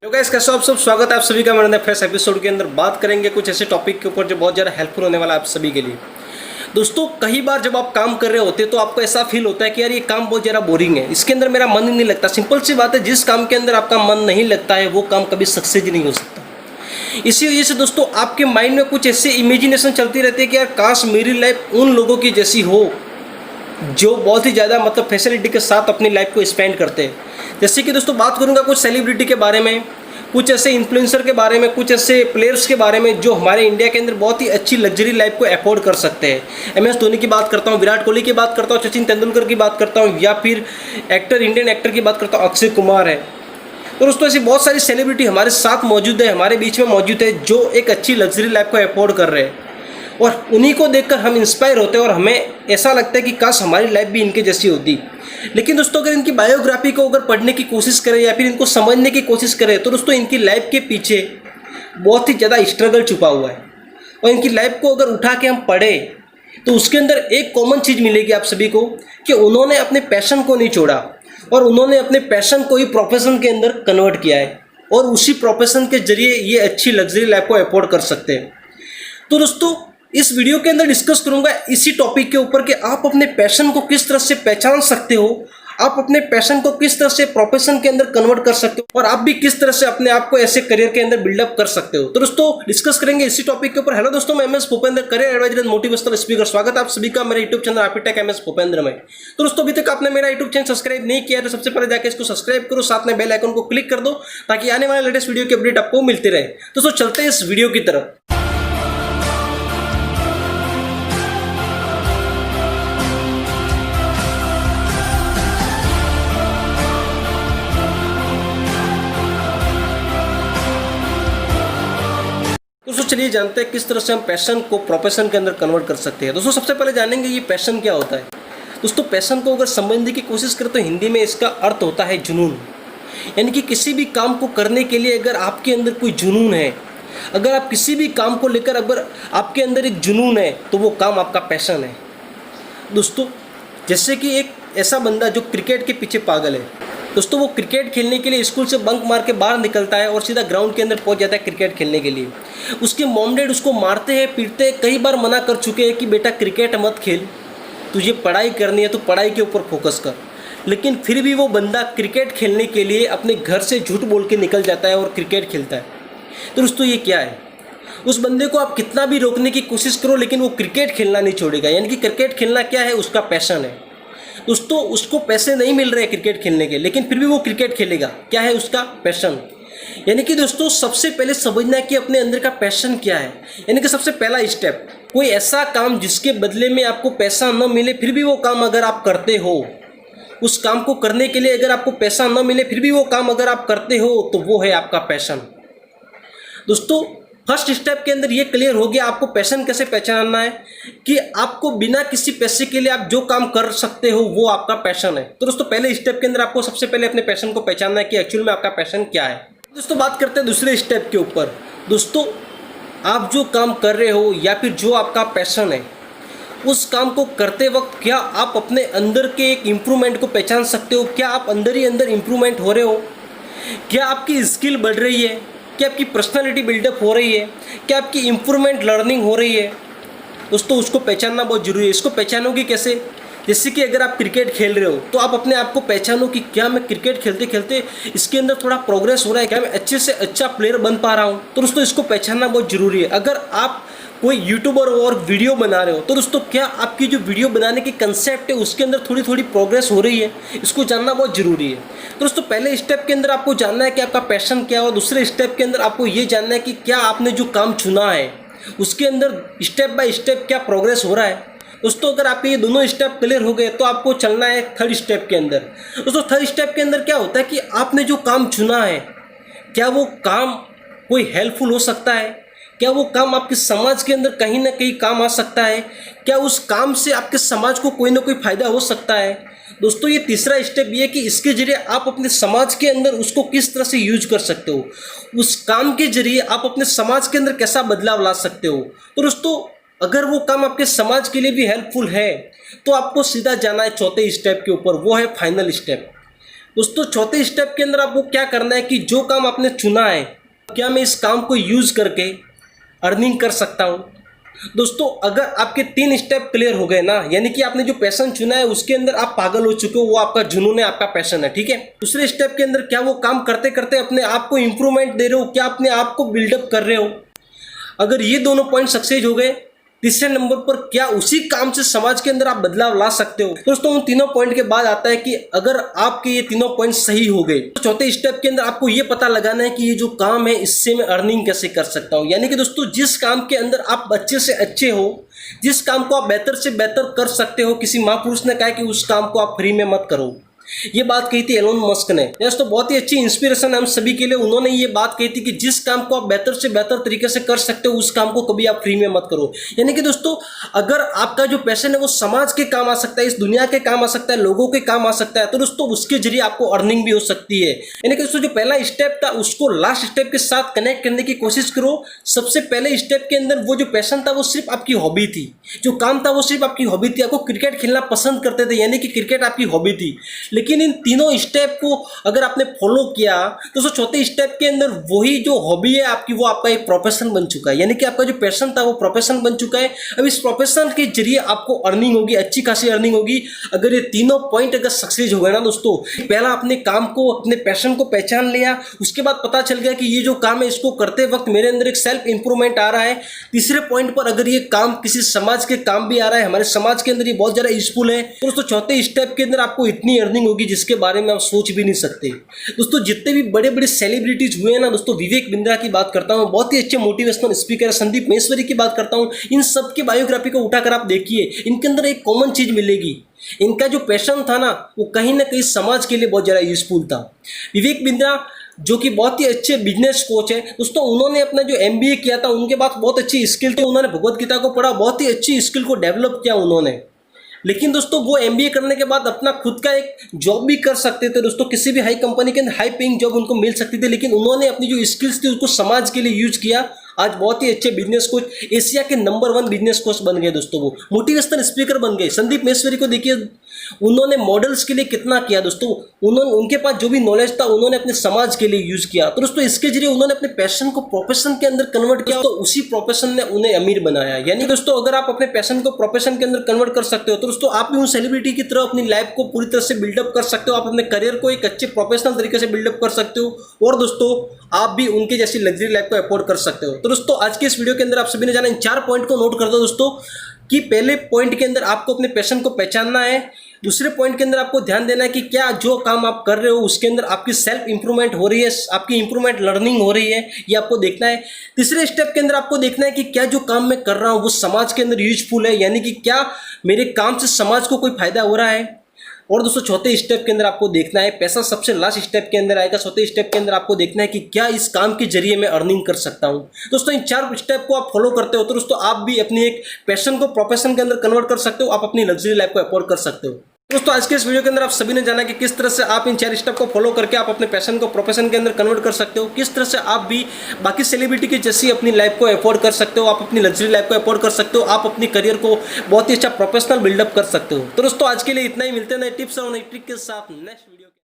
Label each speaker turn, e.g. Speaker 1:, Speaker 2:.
Speaker 1: Hello guys, कैसे हो आप सब। स्वागत है आप सभी का मेरे फ्रेश एपिसोड के अंदर। बात करेंगे कुछ ऐसे टॉपिक के ऊपर जो बहुत ज़्यादा हेल्पफुल होने वाला है आप सभी के लिए। दोस्तों, कई बार जब आप काम कर रहे होते हैं तो आपको ऐसा फील होता है कि यार ये काम बहुत ज़्यादा बोरिंग है, इसके अंदर मेरा मन ही नहीं लगता। सिंपल सी बात है, जिस काम के अंदर आपका मन नहीं लगता है वो काम कभी सक्सेस ही नहीं हो सकता। इसी वजह से दोस्तों आपके माइंड में कुछ ऐसे इमेजिनेशन चलती रहती है कि यार काश मेरी लाइफ उन लोगों की जैसी हो जो बहुत ही ज़्यादा फैसिलिटी के साथ अपनी लाइफ को स्पेंड करते हैं। जैसे कि दोस्तों बात करूंगा कुछ सेलिब्रिटी के बारे में, कुछ ऐसे इन्फ्लुएंसर के बारे में, कुछ ऐसे प्लेयर्स के बारे में जो हमारे इंडिया के अंदर बहुत ही अच्छी लग्जरी लाइफ को अफोर्ड कर सकते हैं। MS धोनी की बात करता हूँ, विराट कोहली की बात करता हूँ, सचिन तेंदुलकर की बात करता हूँ, या फिर इंडियन एक्टर की बात करता हूँ, अक्षय कुमार है। तो दोस्तों ऐसी बहुत सारी सेलिब्रिटी हमारे साथ मौजूद है, हमारे बीच में मौजूद है, जो एक अच्छी लग्जरी लाइफ को अफोर्ड कर रहे हैं। और उन्हीं को देखकर हम इंस्पायर होते हैं और हमें ऐसा लगता है कि काश हमारी लाइफ भी इनके जैसी होती। लेकिन दोस्तों अगर इनकी बायोग्राफी को अगर पढ़ने की कोशिश करें या फिर इनको समझने की कोशिश करें तो दोस्तों इनकी लाइफ के पीछे बहुत ही ज़्यादा स्ट्रगल छुपा हुआ है। और इनकी लाइफ को अगर उठा के हम पढ़ें तो उसके अंदर एक कॉमन चीज़ मिलेगी आप सभी को कि उन्होंने अपने पैशन को नहीं छोड़ा और उन्होंने अपने पैशन को ही प्रोफेशन के अंदर कन्वर्ट किया है और उसी प्रोफेशन के जरिए ये अच्छी लग्जरी लाइफ को अफोर्ड कर सकते हैं। तो दोस्तों इस वीडियो के अंदर डिस्कस करूंगा इसी टॉपिक के ऊपर कि आप अपने पैशन को किस तरह से पहचान सकते हो, आप अपने पैशन को किस तरह से प्रोफेशन के अंदर कन्वर्ट कर सकते हो और आप भी किस तरह से अपने आप को ऐसे करियर के अंदर बिल्डअप कर सकते हो। तो दोस्तों डिस्कस करेंगे इसी टॉपिक के ऊपर। हेलो दोस्तों, मैं MS Bhupendra, career advisor and motivational speaker. स्वागत है आप सभी का मेरे YouTube channel happy tech MS Bhupendra में। तो दोस्तों अभी तक आपने मेरा यूट्यूब चैनल सब्सक्राइब नहीं किया तो सबसे पहले जाकर इसको सब्सक्राइब करो, साथ में बेल आइकन को क्लिक कर दो ताकि आने वाले लेटेस्ट वीडियो की अपडेट आपको मिलती रहे। दोस्तों चलते हैं इस वीडियो की तरफ। दोस्तों चलिए जानते हैं किस तरह से हम पैशन को प्रोफेशन के अंदर कन्वर्ट कर सकते हैं। दोस्तों सबसे पहले जानेंगे ये पैशन क्या होता है। दोस्तों पैशन को अगर समझने की कोशिश करें तो हिंदी में इसका अर्थ होता है जुनून। यानी कि किसी भी काम को करने के लिए अगर आपके अंदर कोई जुनून है, अगर आप किसी भी काम को लेकर अगर आपके अंदर एक जुनून है तो वो काम आपका पैशन है। दोस्तों जैसे कि एक ऐसा बंदा जो क्रिकेट के पीछे पागल है, दोस्तों वो क्रिकेट खेलने के लिए स्कूल से बंक मार के बाहर निकलता है और सीधा ग्राउंड के अंदर पहुंच जाता है क्रिकेट खेलने के लिए। उसके मॉम डैड उसको मारते हैं, पीटते हैं, कई बार मना कर चुके हैं कि बेटा क्रिकेट मत खेल, तुझे पढ़ाई करनी है तो पढ़ाई के ऊपर फोकस कर। लेकिन फिर भी वो बंदा क्रिकेट खेलने के लिए अपने घर से झूठ बोल के निकल जाता है और क्रिकेट खेलता है। तो दोस्तों ये क्या है, उस बंदे को आप कितना भी रोकने की कोशिश करो लेकिन वो क्रिकेट खेलना नहीं छोड़ेगा। यानी कि क्रिकेट खेलना क्या है, उसका पैशन है। दोस्तों उसको पैसे नहीं मिल रहे क्रिकेट खेलने के, लेकिन फिर भी वो क्रिकेट खेलेगा। क्या है, उसका पैशन। यानी कि दोस्तों सबसे पहले समझना है कि अपने अंदर का पैशन क्या है। यानी कि सबसे पहला स्टेप, कोई ऐसा काम जिसके बदले में आपको पैसा न मिले फिर भी वो काम अगर आप करते हो, उस काम को करने के लिए अगर आपको पैसा न मिले फिर भी वो काम अगर आप करते हो तो वो है आपका पैशन। दोस्तों फर्स्ट स्टेप के अंदर ये क्लियर हो गया आपको पैशन कैसे पहचानना है कि आपको बिना किसी पैसे के लिए आप जो काम कर सकते हो वो आपका पैशन है। तो दोस्तों पहले स्टेप के अंदर आपको सबसे पहले अपने पैशन को पहचानना है कि एक्चुअल में आपका पैशन क्या है। दोस्तों बात करते हैं दूसरे स्टेप के ऊपर। दोस्तों आप जो काम कर रहे हो या फिर जो आपका पैशन है उस काम को करते वक्त क्या आप अपने अंदर के एक इम्प्रूवमेंट को पहचान सकते हो। क्या आप अंदर ही अंदर इम्प्रूवमेंट हो रहे हो, क्या आपकी स्किल बढ़ रही है, क्या आपकी पर्सनालिटी बिल्डअप हो रही है, क्या आपकी इम्प्रूवमेंट लर्निंग हो रही है। दोस्तों उसको पहचानना बहुत ज़रूरी है। इसको पहचानोगे कैसे, जैसे कि अगर आप क्रिकेट खेल रहे हो तो आप अपने आप को पहचानो कि क्या मैं क्रिकेट खेलते खेलते इसके अंदर थोड़ा प्रोग्रेस हो रहा है, क्या मैं अच्छे से अच्छा प्लेयर बन पा रहा हूँ। तो दोस्तों इसको पहचानना बहुत ज़रूरी है। अगर आप कोई यूट्यूबर और वीडियो बना रहे हो तो दोस्तों क्या आपकी जो वीडियो बनाने की कंसेप्ट है उसके अंदर थोड़ी थोड़ी प्रोग्रेस हो रही है, इसको जानना बहुत ज़रूरी है। तो दोस्तों पहले स्टेप के अंदर आपको जानना है कि आपका पैशन क्या है और दूसरे स्टेप के अंदर आपको ये जानना है कि क्या आपने जो काम चुना है उसके अंदर स्टेप बाय स्टेप क्या प्रोग्रेस हो रहा है। दोस्तों अगर आपके ये दोनों स्टेप क्लियर हो गए तो आपको चलना है थर्ड स्टेप के अंदर। दोस्तों थर्ड स्टेप के अंदर क्या होता है कि आपने जो काम चुना है क्या वो काम कोई हेल्पफुल हो सकता है, क्या वो काम आपके समाज के अंदर कहीं ना कहीं काम आ सकता है, क्या उस काम से आपके समाज को कोई ना कोई फ़ायदा हो सकता है। दोस्तों ये तीसरा स्टेप ये है कि इसके जरिए आप अपने समाज के अंदर उसको किस तरह से यूज कर सकते हो, उस काम के जरिए आप अपने समाज के अंदर कैसा बदलाव ला सकते हो। तो दोस्तों अगर वो काम आपके समाज के लिए भी हेल्पफुल है तो आपको सीधा जाना है चौथे स्टेप के ऊपर, वो है फाइनल स्टेप। दोस्तों चौथे स्टेप के अंदर आपको क्या करना है कि जो काम आपने चुना है, क्या मैं इस काम को यूज़ करके अर्निंग कर सकता हूँ। दोस्तों अगर आपके 3 स्टेप क्लियर हो गए ना, यानी कि आपने जो पैशन चुना है उसके अंदर आप पागल हो चुके हो, वो आपका जुनून है, आपका पैशन है, ठीक है। दूसरे स्टेप के अंदर क्या वो काम करते करते अपने आप को इंप्रूवमेंट दे रहे हो, क्या अपने आप को बिल्डअप कर रहे हो। अगर ये दोनों पॉइंट सक्सेस हो गए, तीसरे नंबर पर क्या उसी काम से समाज के अंदर आप बदलाव ला सकते हो। दोस्तों उन तीनों पॉइंट के बाद आता है कि अगर आपके ये तीनों पॉइंट सही हो गए तो चौथे स्टेप के अंदर आपको ये पता लगाना है कि ये जो काम है इससे मैं अर्निंग कैसे कर सकता हूँ। यानी कि दोस्तों जिस काम के अंदर आप अच्छे से अच्छे हो, जिस काम को आप बेहतर से बेहतर कर सकते हो, किसी महापुरुष ने कहा कि उस काम को आप फ्री में मत करो। ये बात कही थी एलोन मस्क ने। दोस्तों बहुत ही अच्छी इंस्पिरेशन है हम सभी के लिए। उन्होंने ये बात कही थी कि जिस काम को आप बेहतर से बेहतर तरीके से कर सकते हो उस काम को कभी आप फ्री में मत करो। यानी कि दोस्तों अगर आपका जो पैशन है वो समाज के काम आ सकता है, इस दुनिया के काम आ सकता है, लोगों के काम आ सकता है, तो दोस्तों उसके जरिए आपको अर्निंग भी हो सकती है। यानी कि दोस्तों जो पहला स्टेप था उसको लास्ट स्टेप के साथ कनेक्ट करने की कोशिश करो। सबसे पहले स्टेप के अंदर वो जो पैशन था वो सिर्फ आपकी हॉबी थी, जो काम था वो सिर्फ आपकी हॉबी थी। आपको क्रिकेट खेलना पसंद करते थे, यानी कि क्रिकेट आपकी हॉबी थी। लेकिन इन तीनों स्टेप को अगर आपने फॉलो किया तो चौथे स्टेप के अंदर वही जो हॉबी है आपकी वो आपका एक प्रोफेशन बन चुका है। यानी कि आपका जो पैशन था वो प्रोफेशन बन चुका है। अब इस प्रोफेशन के जरिए आपको अर्निंग होगी, अच्छी खासी अर्निंग होगी। अगर ये तीनों पॉइंट अगर सक्सेस हो गए ना दोस्तों, पहला अपने काम को, अपने पैशन को पहचान लिया, उसके बाद पता चल गया कि ये जो काम है इसको करते वक्त मेरे अंदर एक सेल्फ इंप्रूवमेंट आ रहा है। तीसरे पॉइंट पर अगर ये काम किसी समाज के काम भी आ रहा है, हमारे समाज के अंदर ये बहुत ज़्यादा यूजफुल है, तो दोस्तों चौथे स्टेप के अंदर आपको इतनी अर्निंग होगी जिसके बारे में आप सोच भी नहीं सकते। दोस्तों जितने भी बड़े बड़े सेलिब्रिटीज हुए हैं ना दोस्तों, विवेक बिंद्रा की बात करता हूँ, बहुत ही अच्छे मोटिवेशनल स्पीकर संदीप महेश्वरी की बात करता हूँ, इन सब की बायोग्राफी को उठाकर आप देखिए, इनके अंदर एक कॉमन चीज मिलेगी। इनका जो पैशन था ना वो कहीं ना कहीं समाज के लिए बहुत ज़्यादा यूजफुल था। विवेक बिंद्रा जो कि बहुत ही अच्छे बिजनेस कोच है दोस्तों, उन्होंने अपना जो MBA किया था उनके पास बहुत अच्छी स्किल थी, उन्होंने भगवत गीता को पढ़ा, बहुत ही अच्छी स्किल को डेवलप किया उन्होंने। लेकिन दोस्तों वो MBA करने के बाद अपना खुद का एक जॉब भी कर सकते थे दोस्तों, किसी भी हाई कंपनी के अंदर हाई पेइंग जॉब उनको मिल सकती थी। लेकिन उन्होंने अपनी जो स्किल्स थी उसको समाज के लिए यूज किया। आज बहुत ही अच्छे बिजनेस कोच, एशिया के नंबर 1 बिजनेस कोच बन गए दोस्तों, वो मोटिवेशनल स्पीकर बन गए। संदीप महेश्वरी को देखिए, उन्होंने मॉडल्स के लिए कितना किया दोस्तों, उन्होंने उनके पास जो भी नॉलेज था उन्होंने अपने समाज के लिए यूज किया। तो दोस्तों इसके जरिए उन्होंने अपने पैशन को प्रोफेशन के अंदर कन्वर्ट किया, तो उसी प्रोफेशन ने उन्हें अमीर बनाया। यानी दोस्तों अगर आप अपने पैशन को प्रोफेशन के अंदर कन्वर्ट कर सकते हो तो दोस्तों आप भी उन सेलिब्रिटी की तरह अपनी लाइफ को पूरी तरह से बिल्डअप कर सकते हो, आप अपने करियर को एक अच्छे प्रोफेशनल तरीके से बिल्डअप कर सकते हो, और दोस्तों आप भी उनके जैसी लग्जरी लाइफ को अफोर्ड कर सकते हो। तो दोस्तों आज के इस वीडियो के अंदर आप सभी ने जाना इन 4 पॉइंट को नोट कर दो दोस्तों, कि पहले पॉइंट के अंदर आपको अपने पैशन को पहचानना है, दूसरे पॉइंट के अंदर आपको ध्यान देना है कि क्या जो काम आप कर रहे हो उसके अंदर आपकी सेल्फ इंप्रूवमेंट हो रही है, आपकी इंप्रूवमेंट लर्निंग हो रही है, ये आपको देखना है। तीसरे स्टेप के अंदर आपको देखना है कि क्या जो काम मैं कर रहा हूँ वो समाज के अंदर यूजफुल है, यानी कि क्या मेरे काम से समाज को कोई फायदा हो रहा है। और दोस्तों चौथे स्टेप के अंदर आपको देखना है, पैसा सबसे लास्ट स्टेप के अंदर आएगा, चौथे स्टेप के अंदर आपको देखना है कि क्या इस काम के जरिए मैं अर्निंग कर सकता हूं। दोस्तों इन 4 स्टेप को आप फॉलो करते हो तो दोस्तों आप भी अपनी एक पैशन को प्रोफेशन के अंदर कन्वर्ट कर सकते हो, आप अपनी लग्जरी लाइफ को अफोर्ड कर सकते हो। दोस्तों आज के इस वीडियो के अंदर आप सभी ने जाना कि किस तरह से आप इन 4 स्टेप को फॉलो करके आप अपने पैशन को प्रोफेशन के अंदर कन्वर्ट कर सकते हो, किस तरह से आप भी बाकी सेलिब्रिटी की जैसी अपनी लाइफ को अफोर्ड कर सकते हो, आप अपनी लग्जरी लाइफ को अफोर्ड कर सकते हो, आप अपनी करियर को बहुत ही अच्छा प्रोफेशनल बिल्डअप कर सकते हो। तो दोस्तों आज के लिए इतना ही, मिलते हैं नए टिप्स और नई ट्रिक के साथ नेक्स्ट वीडियो।